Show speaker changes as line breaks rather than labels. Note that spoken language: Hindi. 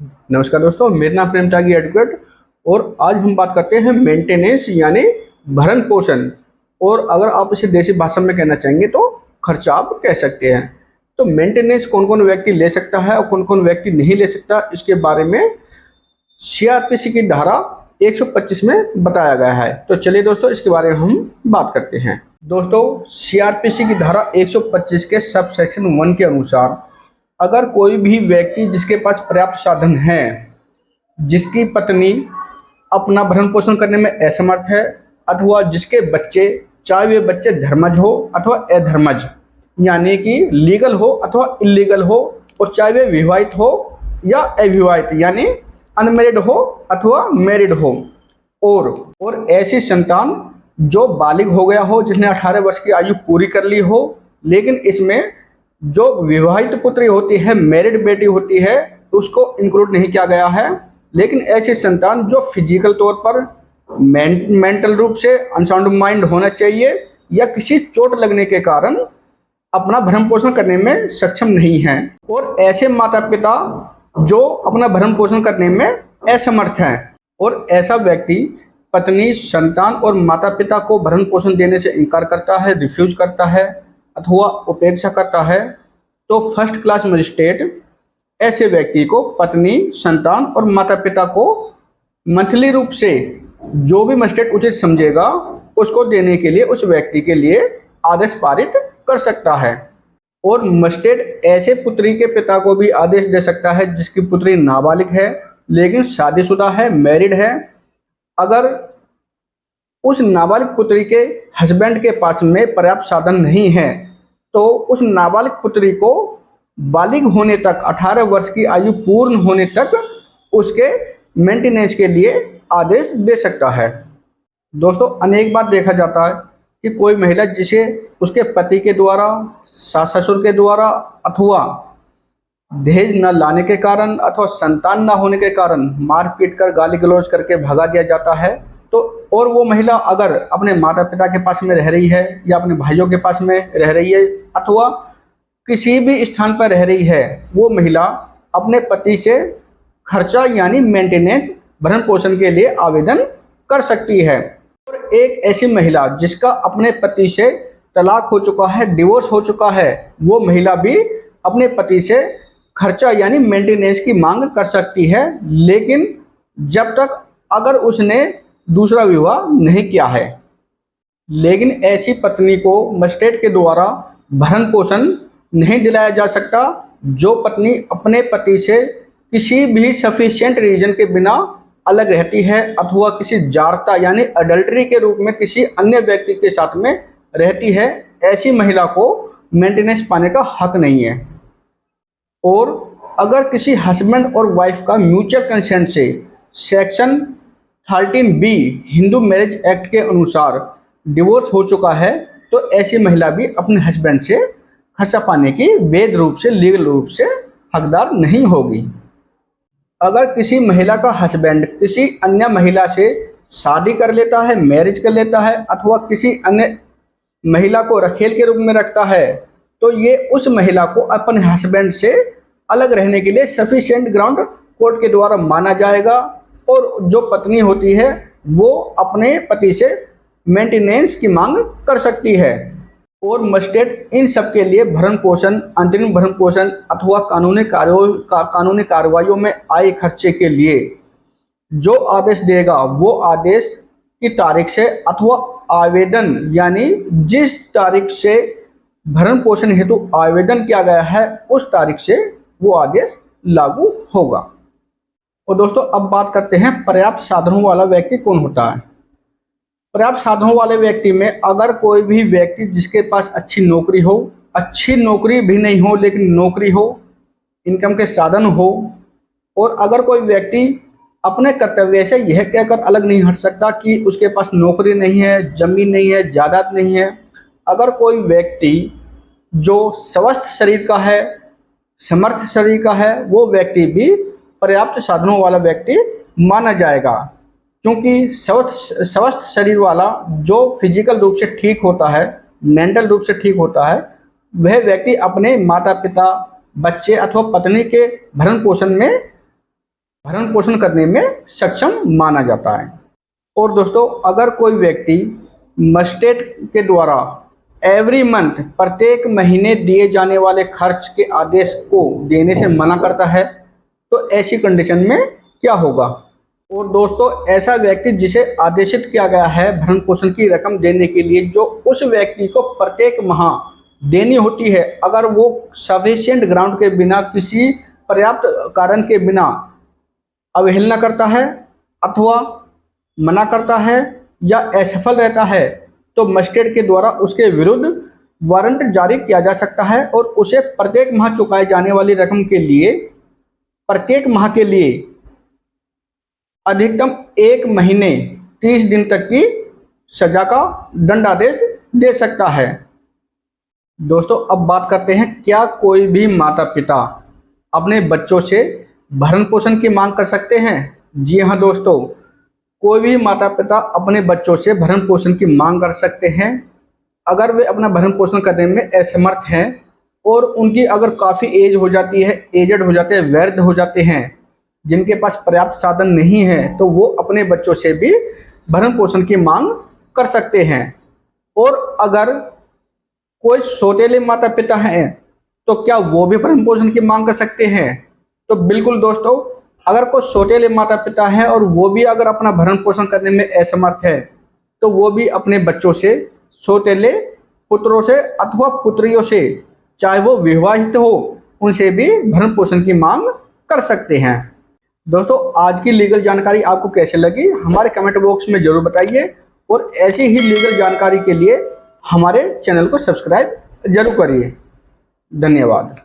नमस्कार दोस्तों, मेरा नाम प्रेम त्यागी एडवोकेट। और आज हम बात करते हैं मेंटेनेंस यानी भरण पोषण। और अगर आप इसे देसी भाषा में कहना चाहेंगे तो खर्चा आप कह सकते हैं। तो मेंटेनेंस कौन कौन व्यक्ति ले सकता है और कौन कौन व्यक्ति नहीं ले सकता, इसके बारे में सीआरपीसी की धारा 125 में बताया गया है। तो चलिए दोस्तों, इसके बारे में हम बात करते हैं। दोस्तों, सीआरपीसी की धारा 125 के सब सेक्शन 1 के अनुसार अगर कोई भी व्यक्ति जिसके पास पर्याप्त साधन है, जिसकी पत्नी अपना भरण पोषण करने में असमर्थ है, अथवा जिसके बच्चे, चाहे वे बच्चे धर्मज हो अथवा अधर्मज, यानी कि लीगल हो अथवा इलीगल हो, और चाहे वे विवाहित हो या अविवाहित यानी अनमैरिड हो अथवा मैरिड हो, और ऐसी संतान जो बालिग हो गया हो, जिसने 18 वर्ष की आयु पूरी कर ली हो, लेकिन इसमें जो विवाहित पुत्री होती है, मैरिड बेटी होती है, उसको इंक्लूड नहीं किया गया है। लेकिन ऐसी संतान जो फिजिकल तौर पर मेंटल रूप से अनसाउंड माइंड होना चाहिए या किसी चोट लगने के कारण अपना भरण पोषण करने में सक्षम नहीं है, और ऐसे माता पिता जो अपना भरण पोषण करने में असमर्थ हैं, और ऐसा व्यक्ति पत्नी, संतान और माता पिता को भरण पोषण देने से इनकार करता है, रिफ्यूज करता है अथवा उपेक्षा करता है, तो फर्स्ट क्लास मजिस्ट्रेट ऐसे व्यक्ति को पत्नी, संतान और माता पिता को मंथली रूप से जो भी मजिस्ट्रेट उचित समझेगा उसको देने के लिए उस व्यक्ति के लिए आदेश पारित कर सकता है। और मजिस्ट्रेट ऐसे पुत्री के पिता को भी आदेश दे सकता है जिसकी पुत्री नाबालिग है लेकिन शादीशुदा है, मैरिड है। अगर उस नाबालिग पुत्री के हस्बैंड के पास में पर्याप्त साधन नहीं है तो उस नाबालिग पुत्री को बालिग होने तक, 18 वर्ष की आयु पूर्ण होने तक उसके मेंटेनेंस के लिए आदेश दे सकता है। दोस्तों, अनेक बार देखा जाता है कि कोई महिला जिसे उसके पति के द्वारा, सास ससुर के द्वारा अथवा दहेज न लाने के कारण अथवा संतान न होने के कारण मार पीट कर, गाली गलौज करके भगा दिया जाता है, तो और वो महिला अगर अपने माता पिता के पास में रह रही है या अपने भाइयों के पास में रह रही है अथवा किसी भी स्थान पर रह रही है, वो महिला अपने पति से खर्चा यानी मेंटेनेंस, भरण पोषण के लिए आवेदन कर सकती है। और एक ऐसी महिला जिसका अपने पति से तलाक हो चुका है, डिवोर्स हो चुका है, वो महिला भी अपने पति से खर्चा यानी मेंटेनेंस की मांग कर सकती है, लेकिन जब तक अगर उसने दूसरा विवाह नहीं किया है। लेकिन ऐसी पत्नी को मजिस्ट्रेट के द्वारा भरण पोषण नहीं दिलाया जा सकता जो पत्नी अपने पति से किसी भी सफिशिएंट रीजन के बिना अलग रहती है अथवा किसी जारता यानी अडल्ट्री के रूप में किसी अन्य व्यक्ति के साथ में रहती है। ऐसी महिला को मेंटेनेंस पाने का हक नहीं है। और अगर किसी हस्बैंड और वाइफ का म्यूचुअल कंसेंट से section 13B Hindu marriage act के अनुसार डिवोर्स हो चुका है तो ऐसी महिला भी अपने हस्बैंड से खर्चा पाने की वैध रूप से, लीगल रूप से हकदार नहीं होगी। अगर किसी महिला का हस्बैंड किसी अन्य महिला से शादी कर लेता है, मैरिज कर लेता है अथवा किसी अन्य महिला को रखेल के रूप में रखता है, तो ये उस महिला को अपने हस्बैंड से अलग रहने के लिए सफिशिएंट ग्राउंड कोर्ट के द्वारा माना जाएगा, और जो पत्नी होती है वो अपने पति से मेंटेनेंस की मांग कर सकती है। और मजिस्ट्रेट इन सब के लिए भरण पोषण, अंतरिम भरण पोषण अथवा कानूनी कार्रवाइयों में आए खर्चे के लिए जो आदेश देगा वो आदेश की तारीख से अथवा आवेदन यानी जिस तारीख से भरण पोषण हेतु आवेदन किया गया है उस तारीख से वो आदेश लागू होगा। और दोस्तों, अब बात करते हैं पर्याप्त साधनों वाला व्यक्ति कौन होता है। पर्याप्त साधनों वाले व्यक्ति में अगर कोई भी व्यक्ति जिसके पास अच्छी नौकरी हो, अच्छी नौकरी भी नहीं हो लेकिन नौकरी हो, इनकम के साधन हो, और अगर कोई व्यक्ति अपने कर्तव्य से यह कहकर अलग नहीं हट सकता कि उसके पास नौकरी नहीं है, जमीन नहीं है, जायदाद नहीं है, अगर कोई व्यक्ति जो स्वस्थ शरीर का है, समर्थ शरीर का है, वो व्यक्ति भी पर्याप्त साधनों वाला व्यक्ति माना जाएगा। क्योंकि स्वस्थ शरीर वाला जो फिजिकल रूप से ठीक होता है, मेंटल रूप से ठीक होता है, वह व्यक्ति अपने माता पिता, बच्चे अथवा पत्नी के भरण पोषण में भरण पोषण करने में सक्षम माना जाता है। और दोस्तों, अगर कोई व्यक्ति मजिस्ट्रेट के द्वारा एवरी मंथ प्रत्येक महीने दिए जाने वाले खर्च के आदेश को देने से मना करता है तो ऐसी कंडीशन में क्या होगा। और दोस्तों, ऐसा व्यक्ति जिसे आदेशित किया गया है भरण पोषण की रकम देने के लिए, जो उस व्यक्ति को प्रत्येक माह देनी होती है, अगर वो सफिशिएंट ग्राउंड के बिना, किसी पर्याप्त कारण के बिना अवहेलना करता है अथवा मना करता है या असफल रहता है, तो मजिस्ट्रेट के द्वारा उसके विरुद्ध वारंट जारी किया जा सकता है और उसे प्रत्येक माह चुकाई जाने वाली रकम के लिए प्रत्येक माह के लिए अधिकतम 1 महीने 30 दिन तक की सजा का दंडादेश दे सकता है। दोस्तों, अब बात करते हैं, क्या कोई भी माता पिता अपने बच्चों से भरण पोषण की मांग कर सकते हैं? जी हाँ दोस्तों, कोई भी माता पिता अपने बच्चों से भरण पोषण की मांग कर सकते हैं अगर वे अपना भरण पोषण करने में असमर्थ हैं और उनकी अगर काफ़ी एज हो जाती है, एजड हो जाते हैं, वृद्ध हो जाते हैं, जिनके पास पर्याप्त साधन नहीं है, तो वो अपने बच्चों से भी भरण पोषण की मांग कर सकते हैं। और अगर कोई सौतेले माता पिता हैं तो क्या वो भी भरण पोषण की मांग कर सकते हैं? तो बिल्कुल दोस्तों, अगर कोई सौतेले माता पिता हैं और वो भी अगर अपना भरण पोषण करने में असमर्थ है तो वो भी अपने बच्चों से, सौतेले पुत्रों से अथवा पुत्रियों से, चाहे वो विवाहित हो, उनसे भी भरण पोषण की मांग कर सकते हैं। दोस्तों, आज की लीगल जानकारी आपको कैसे लगी हमारे कमेंट बॉक्स में जरूर बताइए और ऐसी ही लीगल जानकारी के लिए हमारे चैनल को सब्सक्राइब जरूर करिए। धन्यवाद।